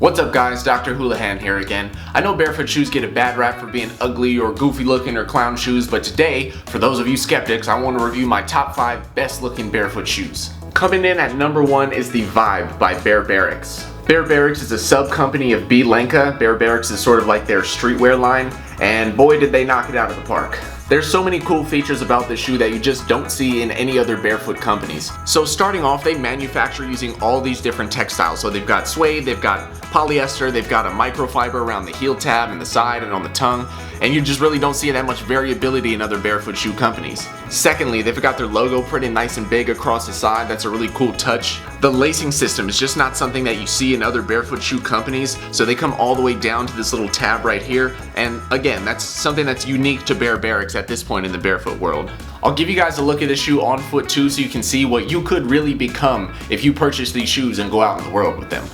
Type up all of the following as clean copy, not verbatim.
What's up guys, Dr. Houlihan here again. I know barefoot shoes get a bad rap for being ugly or goofy looking or clown shoes, but today, for those of you skeptics, I want to review my top 5 best looking barefoot shoes. Coming in at number 1 is the Vibe by Barracks. Barracks is a sub-company of B. Lenka. Barracks is sort of like their streetwear line, and boy did they knock it out of the park. There's so many cool features about this shoe that you just don't see in any other barefoot companies. So starting off, they manufacture using all these different textiles. So they've got suede, they've got polyester, they've got a microfiber around the heel tab and the side and on the tongue, and you just really don't see that much variability in other barefoot shoe companies. Secondly, they've got their logo printed nice and big across the side. That's a really cool touch. The lacing system is just not something that you see in other barefoot shoe companies, so they come all the way down to this little tab right here, and again, that's something that's unique to Barracks at this point in the barefoot world. I'll give you guys a look at this shoe on foot too, so you can see what you could really become if you purchase these shoes and go out in the world with them.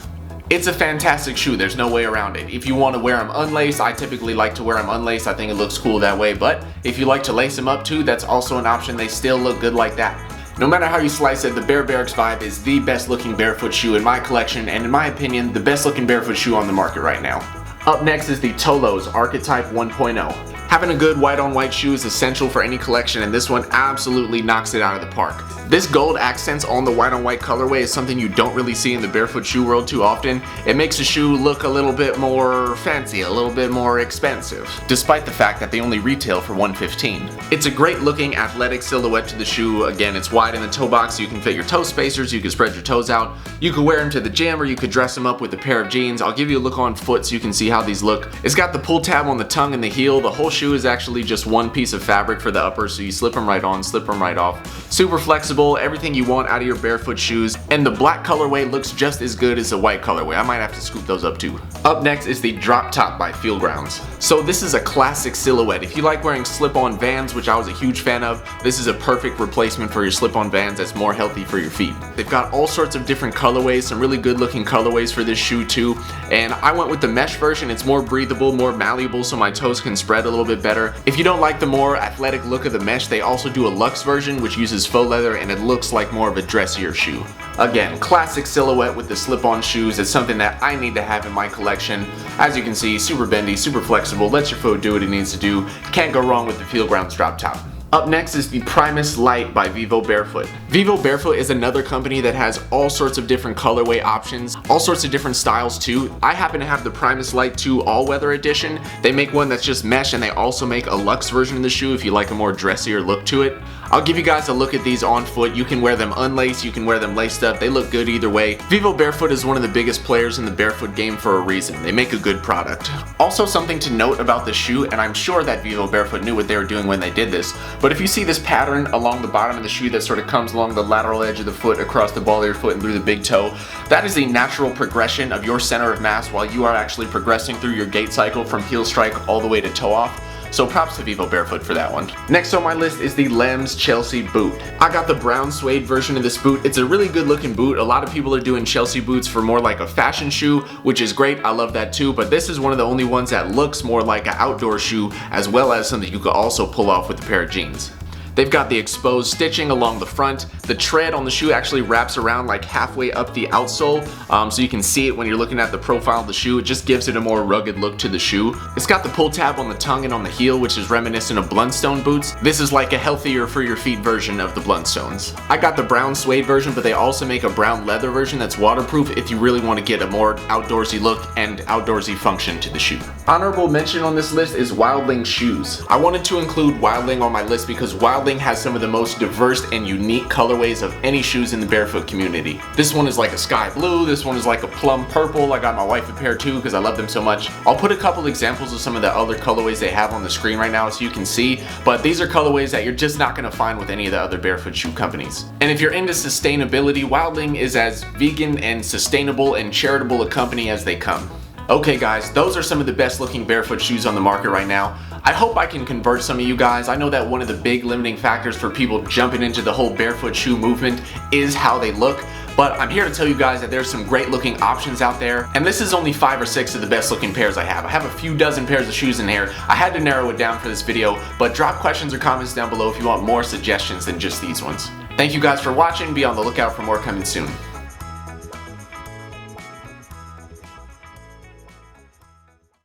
It's a fantastic shoe, there's no way around it. If you want to wear them unlaced, I typically like to wear them unlaced. I think it looks cool that way, but if you like to lace them up too, that's also an option. They still look good like that. No matter how you slice it, the Barracks Vibe is the best looking barefoot shoe in my collection, and in my opinion, the best looking barefoot shoe on the market right now. Up next is the Tolos Archetype 1.0. Having a good white on white shoe is essential for any collection, and this one absolutely knocks it out of the park. This gold accents on the white on white colorway is something you don't really see in the barefoot shoe world too often. It makes the shoe look a little bit more fancy, a little bit more expensive, despite the fact that they only retail for $115. It's a great looking athletic silhouette to the shoe. Again, it's wide in the toe box, so you can fit your toe spacers, you can spread your toes out. You could wear them to the gym, or you could dress them up with a pair of jeans. I'll give you a look on foot so you can see how these look. It's got the pull tab on the tongue and the heel. The whole shoe is actually just one piece of fabric for the upper, so you slip them right on, slip them right off. Super flexible, everything you want out of your barefoot shoes, and the black colorway looks just as good as the white colorway. I might have to scoop those up too. Up next is the Drop Top by Grounds. So this is a classic silhouette. If you like wearing slip-on Vans, which I was a huge fan of, this is a perfect replacement for your slip-on Vans that's more healthy for your feet. They've got all sorts of different colorways, some really good looking colorways for this shoe too, and I went with the mesh version. It's more breathable, more malleable, so my toes can spread a little bit better. If you don't like the more athletic look of the mesh, they also do a luxe version which uses faux leather, and it looks like more of a dressier shoe. Again, classic silhouette with the slip-on shoes. It's something that I need to have in my collection. As you can see, super bendy, super flexible, lets your foot do what it needs to do. Can't go wrong with the Grounds Drop Top. Up next is the Primus Light by Barefoot. Barefoot is another company that has all sorts of different colorway options, all sorts of different styles too. I happen to have the Primus Light 2 all-weather edition. They make one that's just mesh, and they also make a luxe version of the shoe if you like a more dressier look to it. I'll give you guys a look at these on foot. You can wear them unlaced, you can wear them laced up. They look good either way. Barefoot is one of the biggest players in the barefoot game for a reason. They make a good product. Also, something to note about the shoe, and I'm sure that Barefoot knew what they were doing when they did this, but if you see this pattern along the bottom of the shoe that sort of comes along the lateral edge of the foot, across the ball of your foot and through the big toe, that is the natural progression of your center of mass while you are actually progressing through your gait cycle from heel strike all the way to toe off. So props to Barefoot for that one. Next on my list is the Lems Chelsea boot. I got the brown suede version of this boot. It's a really good looking boot. A lot of people are doing Chelsea boots for more like a fashion shoe, which is great. I love that too, but this is one of the only ones that looks more like an outdoor shoe, as well as something you could also pull off with a pair of jeans. They've got the exposed stitching along the front. The tread on the shoe actually wraps around like halfway up the outsole, so you can see it when you're looking at the profile of the shoe. It just gives it a more rugged look to the shoe. It's got the pull tab on the tongue and on the heel, which is reminiscent of Blundstone boots. This is like a healthier for your feet version of the Blundstones. I got the brown suede version, but they also make a brown leather version that's waterproof if you really want to get a more outdoorsy look and outdoorsy function to the shoe. Honorable mention on this list is Wildling Shoes. I wanted to include Wildling on my list because Wildling has some of the most diverse and unique colorways of any shoes in the barefoot community. This one is like a sky blue, this one is like a plum purple. I got my wife a pair too because I love them so much. I'll put a couple examples of some of the other colorways they have on the screen right now so you can see, but these are colorways that you're just not going to find with any of the other barefoot shoe companies. And if you're into sustainability, Wildling is as vegan and sustainable and charitable a company as they come. Okay guys, those are some of the best looking barefoot shoes on the market right now. I hope I can convert some of you guys. I know that one of the big limiting factors for people jumping into the whole barefoot shoe movement is how they look, but I'm here to tell you guys that there's some great looking options out there, and this is only 5 or 6 of the best looking pairs I have. I have a few dozen pairs of shoes in here. I had to narrow it down for this video, but drop questions or comments down below if you want more suggestions than just these ones. Thank you guys for watching. Be on the lookout for more coming soon.